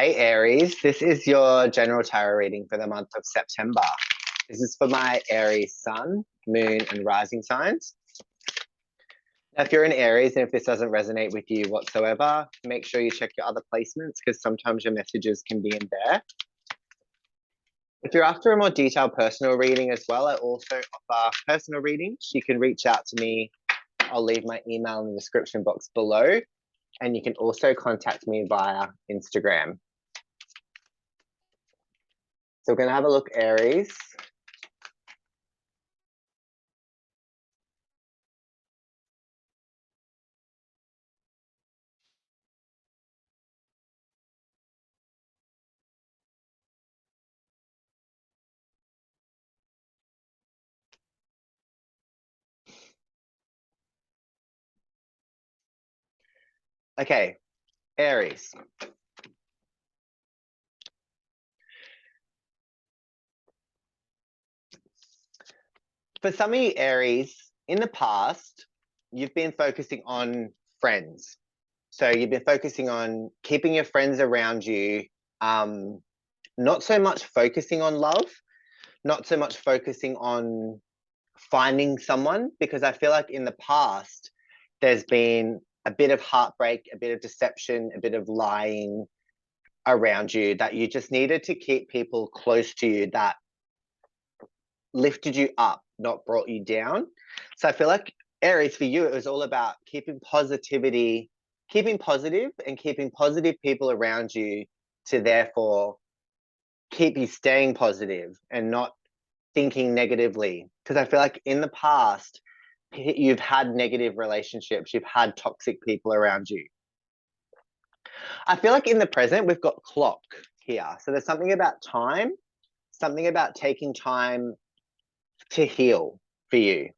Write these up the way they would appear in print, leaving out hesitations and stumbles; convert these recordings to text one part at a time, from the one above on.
Hey Aries, this is your general tarot reading for the month of September. This is for my Aries sun, moon, and rising signs. Now, if you're in Aries and if this doesn't resonate with you whatsoever, make sure you check your other placements because sometimes your messages can be in there. If you're after a more detailed personal reading as well, I also offer personal readings. You can reach out to me. I'll leave my email in the description box below. And you can also contact me via Instagram. So we're going to have a look, Aries. Okay, Aries. For some of you Aries, in the past, you've been focusing on friends. So you've been focusing on keeping your friends around you, not so much focusing on love, not so much focusing on finding someone, because I feel like in the past, there's been a bit of heartbreak, a bit of deception, a bit of lying around you that you just needed to keep people close to you that lifted you up, not brought you down. So I feel like Aries, for you, it was all about keeping positivity, keeping positive and keeping positive people around you to therefore keep you staying positive and not thinking negatively. Because I feel like in the past, you've had negative relationships, you've had toxic people around you. I feel like in the present, we've got clock here. So there's something about time, something about taking time to heal for you.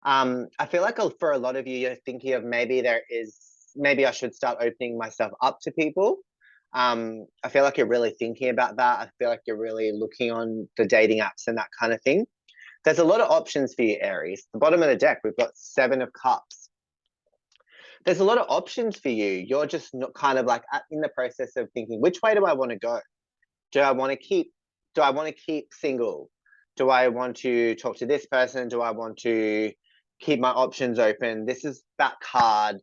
I feel like for a lot of you, you're thinking of maybe I should start opening myself up to people. I feel like you're really thinking about that. I feel like you're really looking on the dating apps and that kind of thing. There's a lot of options for you, Aries. The bottom of the deck, we've got 7 of Cups. There's a lot of options for you. You're just not kind of like in the process of thinking, which way do I want to go? Do I want to keep single? Do I want to talk to this person? Do I want to keep my options open? This is that card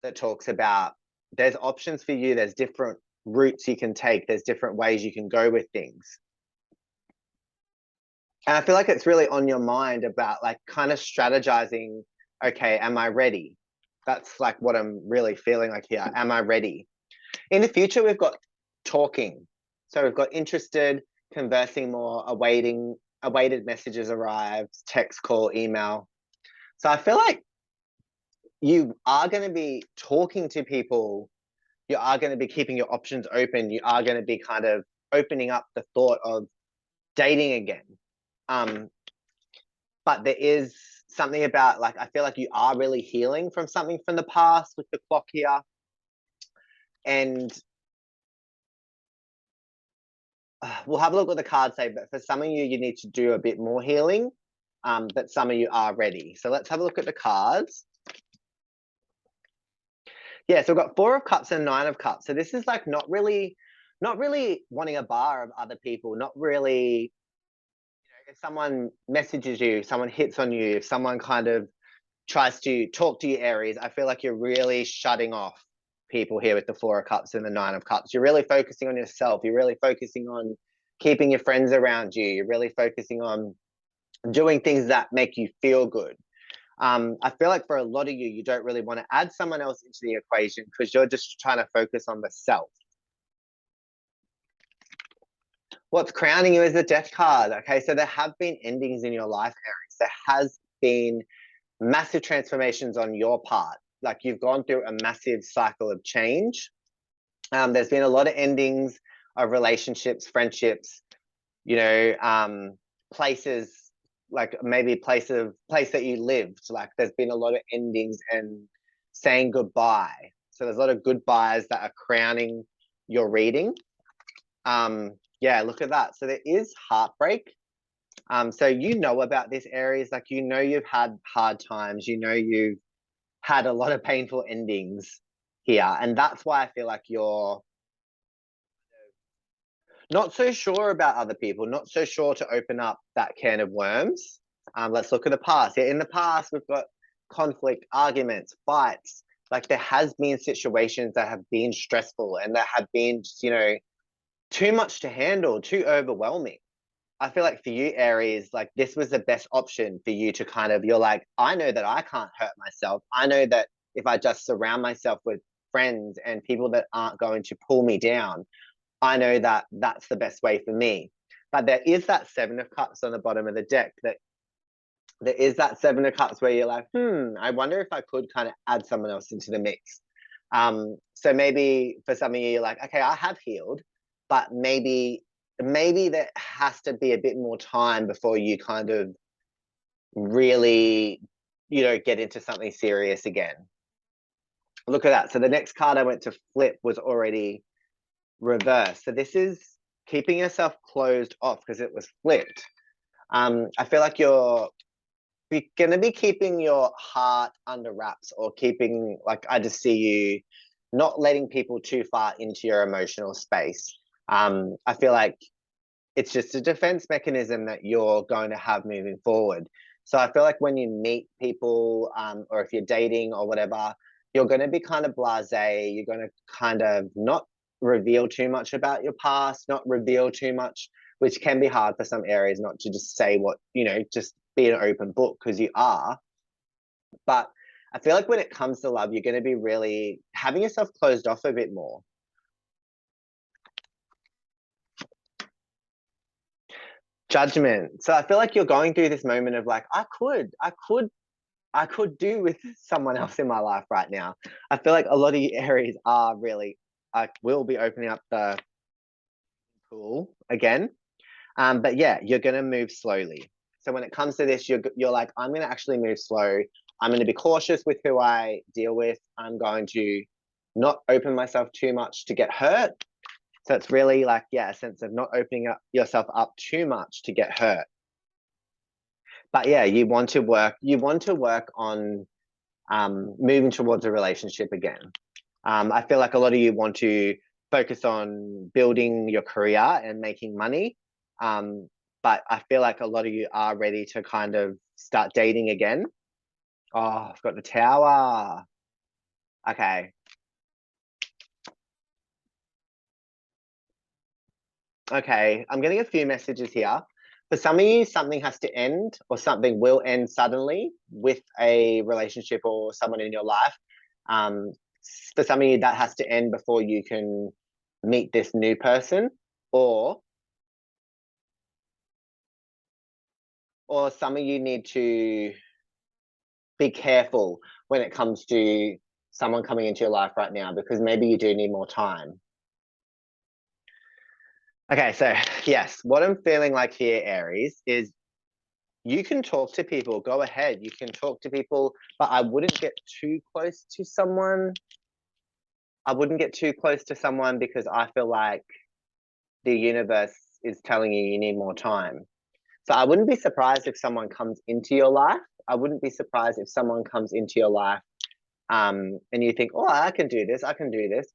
that talks about there's options for you. There's different routes you can take. There's different ways you can go with things. And I feel like it's really on your mind about like kind of strategizing, okay, am I ready? That's like what I'm really feeling like here. Am I ready? In the future, we've got talking. So we've got interested, conversing more, awaited messages arrive, text, call, email. So I feel like you are going to be talking to people. You are going to be keeping your options open. You are going to be kind of opening up the thought of dating again. But there is something about like, I feel like you are really healing from something from the past with the clock here. And we'll have a look what the cards say, but for some of you, you need to do a bit more healing, but some of you are ready. So let's have a look at the cards. Yeah, so we've got 4 of Cups and 9 of Cups. So this is like not really wanting a bar of other people, not really, if someone messages you, someone hits on you, if someone kind of tries to talk to you, Aries, I feel like you're really shutting off people here with the 4 of Cups and the 9 of Cups. You're really focusing on yourself. You're really focusing on keeping your friends around you. You're really focusing on doing things that make you feel good. I feel like for a lot of you, you don't really want to add someone else into the equation because you're just trying to focus on the self. What's crowning you is the Death card. Okay, so there have been endings in your life, Aries. There has been massive transformations on your part. Like you've gone through a massive cycle of change. There's been a lot of endings of relationships, friendships, places, like maybe place that you lived. Like there's been a lot of endings and saying goodbye. So there's a lot of goodbyes that are crowning your reading. Yeah, look at that. So there is heartbreak. So you know about this, Aries, like you've had hard times, you've had a lot of painful endings here. And that's why I feel like you're Not so sure about other people, not so sure to open up that can of worms. Let's look at the past. Yeah, in the past, we've got conflict, arguments, fights. Like there has been situations that have been stressful and that have been, too much to handle, too overwhelming. I feel like for you, Aries, like this was the best option for you to kind of, you're like, I know that I can't hurt myself. I know that if I just surround myself with friends and people that aren't going to pull me down, I know that that's the best way for me. But there is that Seven of Cups on the bottom of the deck, that there is that Seven of Cups where you're like, I wonder if I could kind of add someone else into the mix. So maybe for some of you, you're like, okay, I have healed, but maybe there has to be a bit more time before you kind of really, get into something serious again. Look at that. So the next card I went to flip was already reversed. So this is keeping yourself closed off because it was flipped. I feel like you're going to be keeping your heart under wraps, or keeping, like, I just see you not letting people too far into your emotional space. I feel like it's just a defense mechanism that you're going to have moving forward. So I feel like when you meet people, or if you're dating or whatever, you're going to be kind of blasé. You're going to kind of not reveal too much about your past, not reveal too much, which can be hard for some areas, not to just say what, just be an open book, because you are. But I feel like when it comes to love, you're going to be really having yourself closed off a bit more. Judgment. So I feel like you're going through this moment of like, I could do with someone else in my life right now. I feel like a lot of you Aries are really, will be opening up the pool again. But yeah, you're going to move slowly. So when it comes to this, you're like, I'm going to actually move slow. I'm going to be cautious with who I deal with. I'm going to not open myself too much to get hurt. So it's really like, a sense of not opening up yourself up too much to get hurt. But yeah, you want to work on moving towards a relationship again. I feel like a lot of you want to focus on building your career and making money. But I feel like a lot of you are ready to kind of start dating again. Oh, I've got the Tower. Okay. Okay, I'm getting a few messages here. For some of you, something has to end, or something will end suddenly with a relationship or someone in your life. For some of you, that has to end before you can meet this new person, or some of you need to be careful when it comes to someone coming into your life right now, because maybe you do need more time. Okay, so yes, what I'm feeling like here, Aries, is you can talk to people. Go ahead, you can talk to people, but I wouldn't get too close to someone. I wouldn't get too close to someone because I feel like the universe is telling you need more time. So I wouldn't be surprised if someone comes into your life. I wouldn't be surprised if someone comes into your life, and you think, oh, I can do this,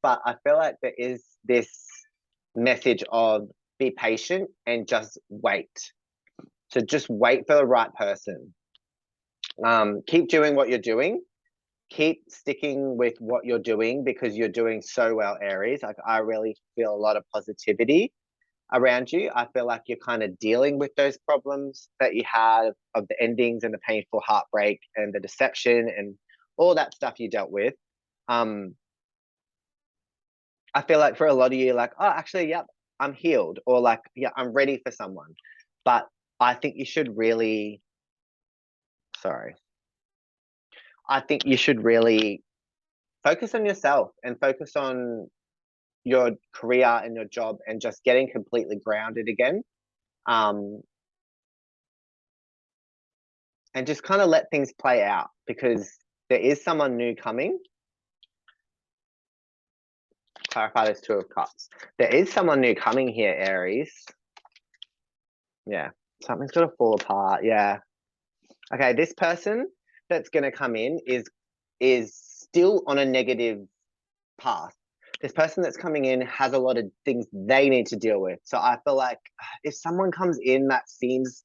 But I feel like there is this message of be patient and just wait. So just wait for the right person. Keep doing what you're doing. Keep sticking with what you're doing, because you're doing so well, Aries. Like, I really feel a lot of positivity around you. I feel like you're kind of dealing with those problems that you had of the endings and the painful heartbreak and the deception and all that stuff you dealt with. I feel like for a lot of you, like, oh, actually, yep, I'm healed, or like, yeah, I'm ready for someone. But I think you should really, I think you should really focus on yourself and focus on your career and your job and just getting completely grounded again. And just kind of let things play out, because there is someone new coming. Clarify this Two of Cups. There is someone new coming here, Aries. Yeah, something's going to fall apart. Yeah. Okay, this person that's going to come in is still on a negative path. this person that's coming in has a lot of things they need to deal with. So I feel like if someone comes in that seems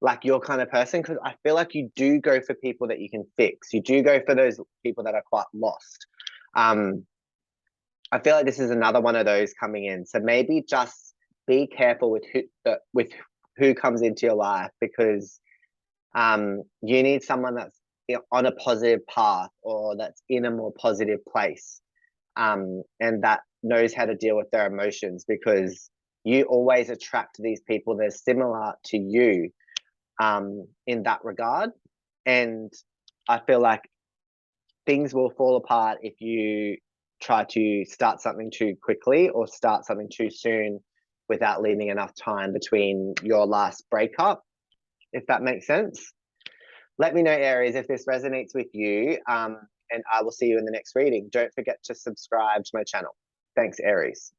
like your kind of person, because I feel like you do go for people that you can fix. You do go for those people that are quite lost. I feel like this is another one of those coming in. So maybe just be careful with who comes into your life, because you need someone that's on a positive path or that's in a more positive place, and that knows how to deal with their emotions, because you always attract these people that are similar to you in that regard. And I feel like things will fall apart if you try to start something too quickly or start something too soon without leaving enough time between your last breakup, if that makes sense. Let me know, Aries, if this resonates with you, and I will see you in the next reading. Don't forget to subscribe to my channel. Thanks, Aries.